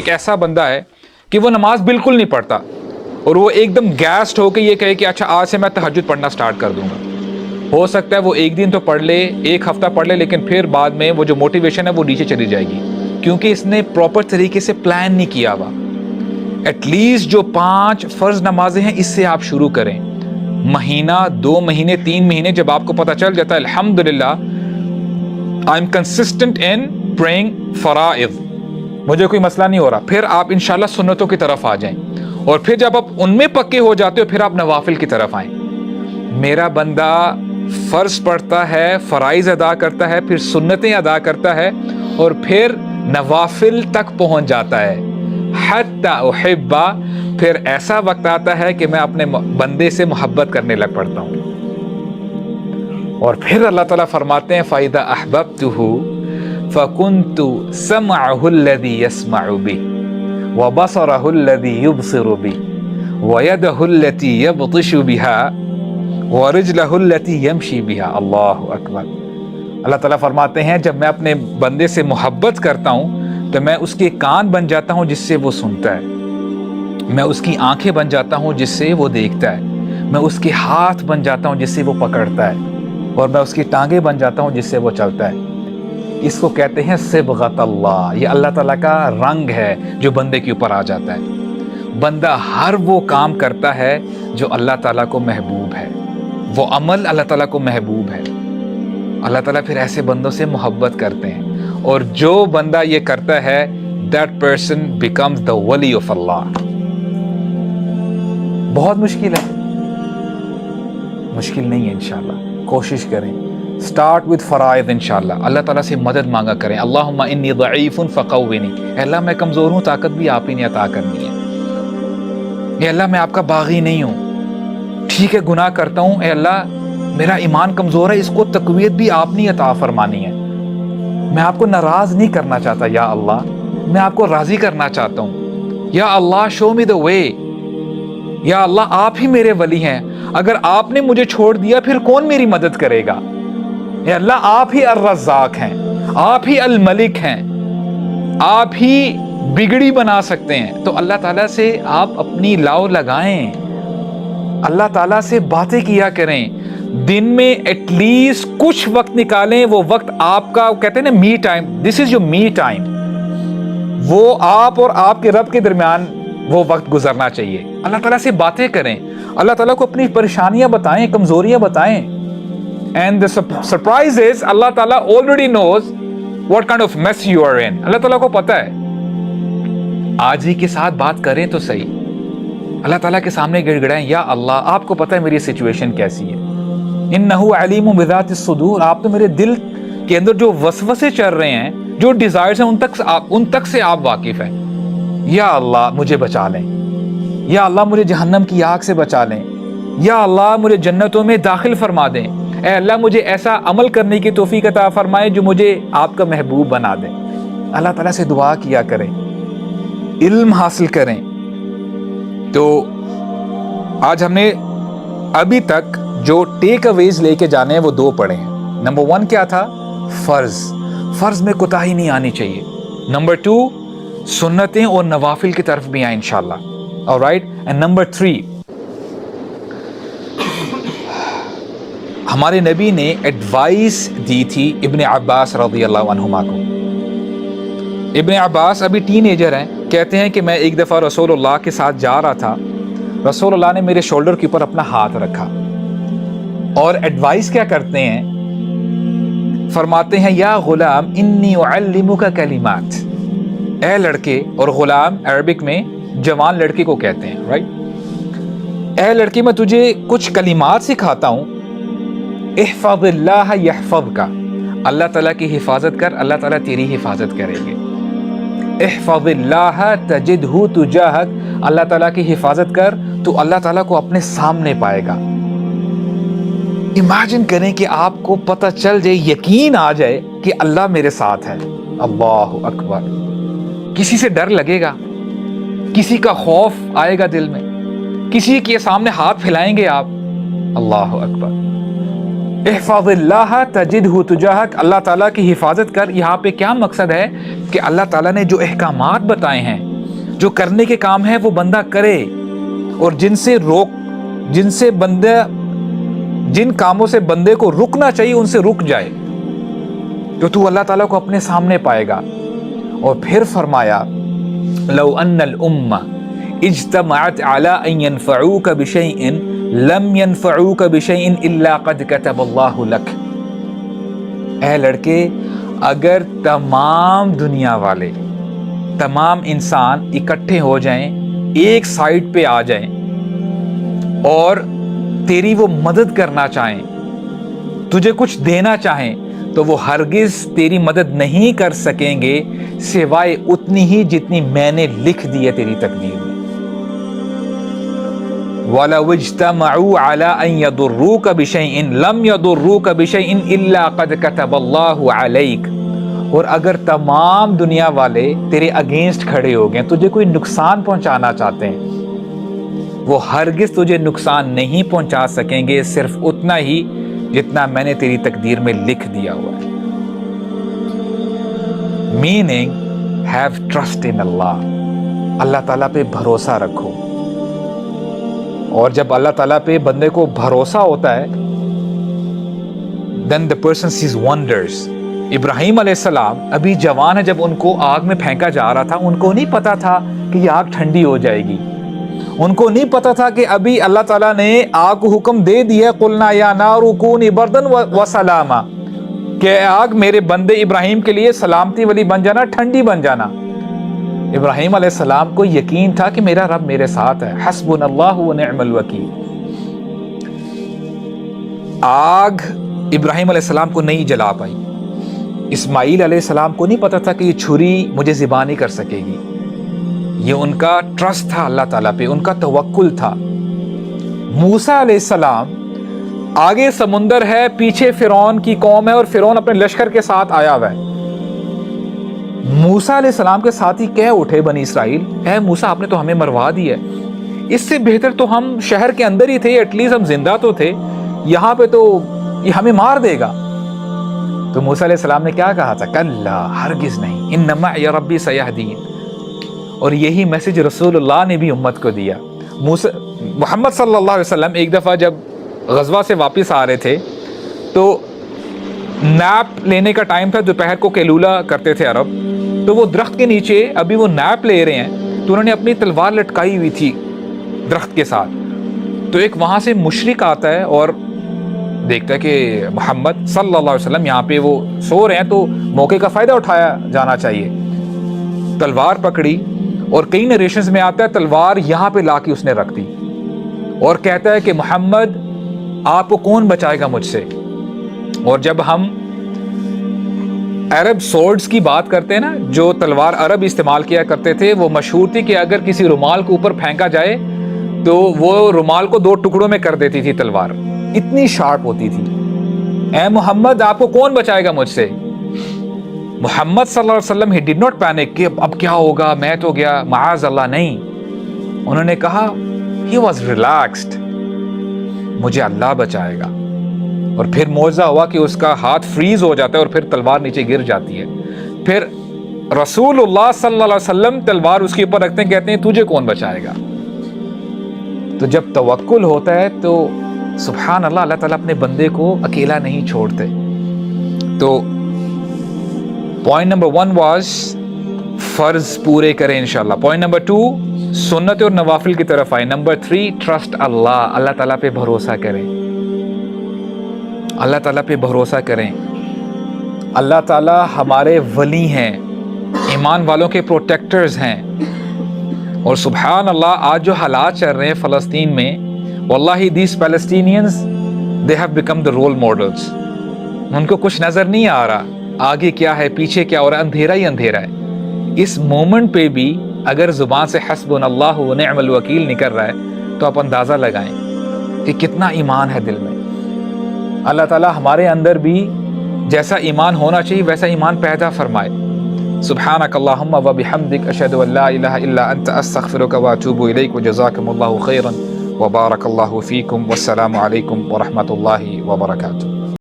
ایک ایسا بندہ ہے کہ وہ نماز بالکل نہیں پڑھتا اور وہ ایک دم گیسڈ ہو کے یہ کہے کہ اچھا آج سے میں تہجد پڑھنا سٹارٹ کر دوں گا. ہو سکتا ہے وہ ایک دن تو پڑھ لے, ایک ہفتہ پڑھ لے, لیکن پھر بعد میں وہ جو موٹیویشن ہے وہ نیچے چلی جائے گی, کیونکہ اس نے پراپر طریقے سے پلان نہیں کیا ہوا. ایٹ لیسٹ جو 5 فرض نمازیں ہیں اس سے آپ شروع کریں. مہینہ, 2 مہینے, 3 مہینے جب آپ کو پتہ چل جاتا ہے الحمدللہ I am consistent in praying فرائض, مجھے کوئی مسئلہ نہیں ہو رہا, پھر آپ انشاءاللہ سنتوں کی طرف آ جائیں. اور پھر جب آپ ان میں پکے ہو جاتے ہو پھر آپ نوافل کی طرف آئیں. میرا بندہ فرض پڑھتا ہے, فرائض ادا کرتا ہے, پھر سنتیں ادا کرتا ہے اور پھر نوافل تک پہنچ جاتا ہے. حتی احبہ, پھر ایسا وقت آتا ہے کہ میں اپنے بندے سے محبت کرنے لگ پڑتا ہوں. اور پھر اللہ تعالیٰ فرماتے ہیں فَإِذَا أَحْبَبْتُهُ فَكُنْتُ سَمْعَهُ الَّذِي يَسْمَعُ بِهِ وَبَصَرَهُ الَّذِي يُبْصِرُ بِهِ وَيَدَهُ الَّتِي يَبْطِشُ بِهَا وَرِجْلَهُ الَّتِي يَمْشِي بِهَا. اللہ اکبر. اللہ تعالیٰ فرماتے ہیں جب میں اپنے بندے سے محبت کرتا ہوں تو میں اس کے کان بن جاتا ہوں جس سے وہ سنتا ہے, میں اس کی آنکھیں بن جاتا ہوں جس سے وہ دیکھتا ہے, میں اس کے ہاتھ بن جاتا ہوں جس سے وہ پکڑتا ہے, اور میں اس کی ٹانگیں بن جاتا ہوں جس سے وہ چلتا ہے. اس کو کہتے ہیں صبغۃ اللہ. یہ اللہ تعالیٰ کا رنگ ہے جو بندے کے اوپر آ جاتا ہے. بندہ ہر وہ کام کرتا ہے جو اللہ تعالیٰ کو محبوب ہے, وہ عمل اللہ تعالیٰ کو محبوب ہے. اللہ تعالیٰ پھر ایسے بندوں سے محبت کرتے ہیں, اور جو بندہ یہ کرتا ہے that person becomes the wali of Allah. بہت مشکل ہے, مشکل نہیں ہے انشاءاللہ. کوشش کریں, اسٹارٹ وتھ فرائض انشاءاللہ. اللہ تعالیٰ سے مدد مانگا کریں. اللہم انی ضعیف فقوینی, اے اللہ میں کمزور ہوں, طاقت بھی آپ ہی نے عطا کرنی ہے. اے اللہ میں آپ کا باغی نہیں ہوں, ٹھیک ہے گناہ کرتا ہوں, اے اللہ میرا ایمان کمزور ہے, اس کو تقویت بھی آپ نے عطا فرمانی ہے. میں آپ کو ناراض نہیں کرنا چاہتا یا اللہ, میں آپ کو راضی کرنا چاہتا ہوں. یا اللہ شو می دا وے, یا اللہ آپ ہی میرے ولی ہیں, اگر آپ نے مجھے چھوڑ دیا پھر کون میری مدد کرے گا. یا اللہ آپ ہی الرزاق ہیں, آپ ہی الملک ہیں, آپ ہی بگڑی بنا سکتے ہیں. تو اللہ تعالیٰ سے آپ اپنی لاؤ لگائیں, اللہ تعالیٰ سے باتیں کیا کریں. دن میں ایٹ لیسٹ کچھ وقت نکالیں, وہ وقت آپ کا کہتے ہیں نا me time, this is your me time. وہ آپ اور آپ کے رب کے درمیان وہ وقت گزرنا چاہیے. اللہ تعالیٰ سے باتیں کریں, اللہ تعالیٰ کو اپنی پریشانیاں بتائیں, کمزوریاں بتائیں. اینڈ the surprise is اللہ تعالیٰ already knows what kind of mess you are in. اللہ تعالیٰ کو پتہ ہے. آج ہی کے ساتھ بات کریں تو صحیح, اللہ تعالیٰ کے سامنے گڑ گڑائیں, یا اللہ آپ کو پتہ ہے میری سچویشن کیسی ہے. انہ علیم بذات الصدور, آپ تو میرے دل کے اندر جو وسوسے چل رہے ہیں, جو ڈیزائرز ہیں, ان تک سے آپ واقف ہیں. یا اللہ مجھے بچا لیں, یا اللہ مجھے جہنم کی آگ سے بچا لیں, یا اللہ مجھے جنتوں میں داخل فرما دیں. اے اللہ مجھے ایسا عمل کرنے کی توفیق عطا فرمائے جو مجھے آپ کا محبوب بنا دے. اللہ تعالیٰ سے دعا کیا کریں, علم حاصل کریں. تو آج ہم نے ابھی تک جو ٹیک اویز لے کے جانے ہیں وہ 2 پڑھے ہیں. نمبر 1 کیا تھا؟ فرض میں کوتاہی نہیں آنی چاہیے. نمبر 2 سنتیں اور نوافل کی طرف بھی آئیں انشاءاللہ. alright, and number 3 ہمارے نبی نے ایڈوائس دی تھی ابن عباس رضی اللہ عنہما کو. ابن عباس ابھی ٹین ایجر ہیں, کہتے ہیں کہ میں ایک دفعہ رسول اللہ کے ساتھ جا رہا تھا, رسول اللہ نے میرے شولڈر کے اوپر اپنا ہاتھ رکھا اور ایڈوائس کیا کرتے ہیں, فرماتے ہیں یا غلام انی اعلمک کلمات. اے لڑکے, اور غلام عربک میں جوان لڑکے کو کہتے ہیں, رائٹ. اے لڑکے میں تجھے کچھ کلمات سکھاتا ہوں. احفظ اللہ یحفظک, اللہ تعالیٰ کی حفاظت کر, اللہ تعالیٰ تیری حفاظت کریں گے. احفظ اللہ تجدہ تجاہک, اللہ تعالیٰ کی حفاظت کر تو اللہ تعالیٰ کو اپنے سامنے پائے گا. امیجن کریں کہ آپ کو پتہ چل جائے, یقین آ جائے کہ اللہ میرے ساتھ ہے. اللہ اکبر. کسی سے ڈر لگے گا, کسی کا خوف آئے گا دل میں, کسی کے سامنے ہاتھ پھیلائیں گے آپ. اللہ اکبر. احفظ اللہ تجدہ تجاہک, اللہ تعالیٰ کی حفاظت کر. یہاں پہ کیا مقصد ہے کہ اللہ تعالیٰ نے جو احکامات بتائے ہیں جو کرنے کے کام ہے وہ بندہ کرے, اور جن کاموں سے بندے کو رکنا چاہیے ان سے رک جائے, تو اللہ تعالیٰ کو اپنے سامنے پائے گا. اور پھر فرمایا لو ان الامہ اجتمعت علی ان ينفعوک بشیء لم ينفعوک بشیء الا قد كتب اللہ لک. اے لڑکے, اگر تمام دنیا والے, تمام انسان اکٹھے ہو جائیں, ایک سائٹ پہ آ جائیں اور تیری وہ مدد کرنا چاہیں, تجھے کچھ دینا چاہیں, تو وہ ہرگز تیری مدد نہیں کر سکیں گے سوائے اتنی ہی جتنی میں نے لکھ دی ہے تیری تقدیر میں. وَلَوْ اجْتَمَعُوا عَلَىٰ أَن يَضُرُّوكَ بِشَيْءٍ لَمْ يَضُرُّوكَ بِشَيْءٍ إِلَّا قَدْ كَتَبَ اللَّهُ عَلَيْكَ. اور اگر تمام دنیا والے تیرے اگینسٹ کھڑے ہو گئے, تجھے کوئی نقصان پہنچانا چاہتے ہیں, وہ ہرگز تجھے نقصان نہیں پہنچا سکیں گے صرف اتنا ہی جتنا میں نے تیری تقدیر میں لکھ دیا ہوا ہے. میننگ ہیو ٹرسٹ ان اللہ, اللہ تعالیٰ پہ بھروسہ رکھو. اور جب اللہ تعالیٰ پہ بندے کو بھروسہ ہوتا ہے then the person sees wonders. ابراہیم علیہ السلام ابھی جوان ہے, جب ان کو آگ میں پھینکا جا رہا تھا ان کو نہیں پتا تھا کہ یہ آگ ٹھنڈی ہو جائے گی, ان کو نہیں پتا تھا کہ ابھی اللہ تعالیٰ نے آگ کو حکم دے دیا قلنا یا نار کونی بردن و سلاما, کہ آگ میرے بندے ابراہیم کے لیے سلامتی والی بن جانا, ٹھنڈی بن جانا. ابراہیم علیہ السلام کو یقین تھا کہ میرا رب میرے ساتھ ہے, حسبنا اللہ و نعم الوکیل. آگ ابراہیم علیہ السلام کو نہیں جلا پائی. اسماعیل علیہ السلام کو نہیں پتا تھا کہ یہ چھری مجھے ذبح نہیں کر سکے گی. یہ ان کا ٹرسٹ تھا اللہ تعالیٰ پہ, ان کا توکل تھا. موسیٰ علیہ السلام, آگے سمندر ہے, پیچھے فرعون کی قوم ہے اور فرعون اپنے لشکر کے ساتھ آیا ہوا ہے. موسیٰ علیہ السلام کے ساتھ ہی کہہ اٹھے بنی اسرائیل, اے موسیٰ آپ نے تو ہمیں مروا دی ہے, اس سے بہتر تو ہم شہر کے اندر ہی تھے, ایٹ لیسٹ ہم زندہ تو تھے, یہاں پہ تو یہ ہمیں مار دے گا. تو موسیٰ علیہ السلام نے کیا کہا تھا, کلا, ہرگز نہیں, ان معی ربی سیہدین. اور یہی میسج رسول اللہ نے بھی امت کو دیا. محمد صلی اللہ علیہ وسلم ایک دفعہ جب غزوہ سے واپس آ رہے تھے تو نیپ لینے کا ٹائم تھا, دوپہر کو کیلولا کرتے تھے عرب, تو وہ درخت کے نیچے ابھی وہ نیپ لے رہے ہیں, تو انہوں نے اپنی تلوار لٹکائی ہوئی تھی درخت کے ساتھ. تو ایک وہاں سے مشرک آتا ہے اور دیکھتا ہے کہ محمد صلی اللہ علیہ وسلم یہاں پہ وہ سو رہے ہیں, تو موقع کا فائدہ اٹھایا جانا چاہیے. تلوار پکڑی, اور کئی نریشنز میں آتا ہے تلوار یہاں پہ لا کے اس نے رکھ دی, اور کہتا ہے کہ محمد آپ کو کون بچائے گا مجھ سے. اور جب ہم عرب سورڈز کی بات کرتے ہیں نا, جو تلوار عرب استعمال کیا کرتے تھے, وہ مشہور تھی کہ اگر کسی رومال کے اوپر پھینکا جائے تو وہ رومال کو 2 ٹکڑوں میں کر دیتی تھی تلوار, اتنی شارپ ہوتی تھی. اے محمد آپ کو کون بچائے گا مجھ سے. محمد صلی اللہ علیہ وسلم he did not panic کہ اب کیا ہوگا, میں تو گیا, معاذ اللہ, نہیں. انہوں نے کہا he was relaxed, مجھے اللہ بچائے گا. اور پھر معجزہ ہوا کہ اس کا ہاتھ فریز ہو جاتا ہے اور پھر تلوار نیچے گر جاتی ہے. پھر رسول اللہ صلی اللہ علیہ وسلم تلوار اس کے اوپر رکھتے ہیں, کہتے ہیں تجھے کون بچائے گا. تو جب توکل ہوتا ہے تو سبحان اللہ, اللہ تعالیٰ اپنے بندے کو اکیلا نہیں چھوڑتے. تو پوائنٹ نمبر 1 واز فرض پورے کریں انشاءاللہ. پوائنٹ نمبر 2 سنت اور نوافل کی طرف آئے. نمبر 3 ٹرسٹ اللہ, اللہ تعالیٰ پہ بھروسہ کریں, اللہ تعالیٰ پہ بھروسہ کریں. اللہ تعالیٰ ہمارے ولی ہیں, ایمان والوں کے پروٹیکٹرز ہیں. اور سبحان اللہ آج جو حالات چل رہے ہیں فلسطین میں, واللہ these Palestinians they have become the role models. ان کو کچھ نظر نہیں آ رہا آگے کیا ہے پیچھے کیا, اور اندھیرا ہی اندھیرا ہے. اس مومنٹ پہ بھی اگر زبان سے حسبنا اللہ و نعم الوکیل نکل رہا ہے تو آپ اندازہ لگائیں کہ کتنا ایمان ہے دل میں. اللہ تعالیٰ ہمارے اندر بھی جیسا ایمان ہونا چاہیے ویسا ایمان پیدا فرمائے. سبحانک اللہم و بحمدک اشہد ان لا الہ الا انت استغفرک و اتوب الیک و جزاکم اللہ خیرا و بارک اللہ فیکم والسلام علیکم ورحمۃ اللہ وبرکاتہ.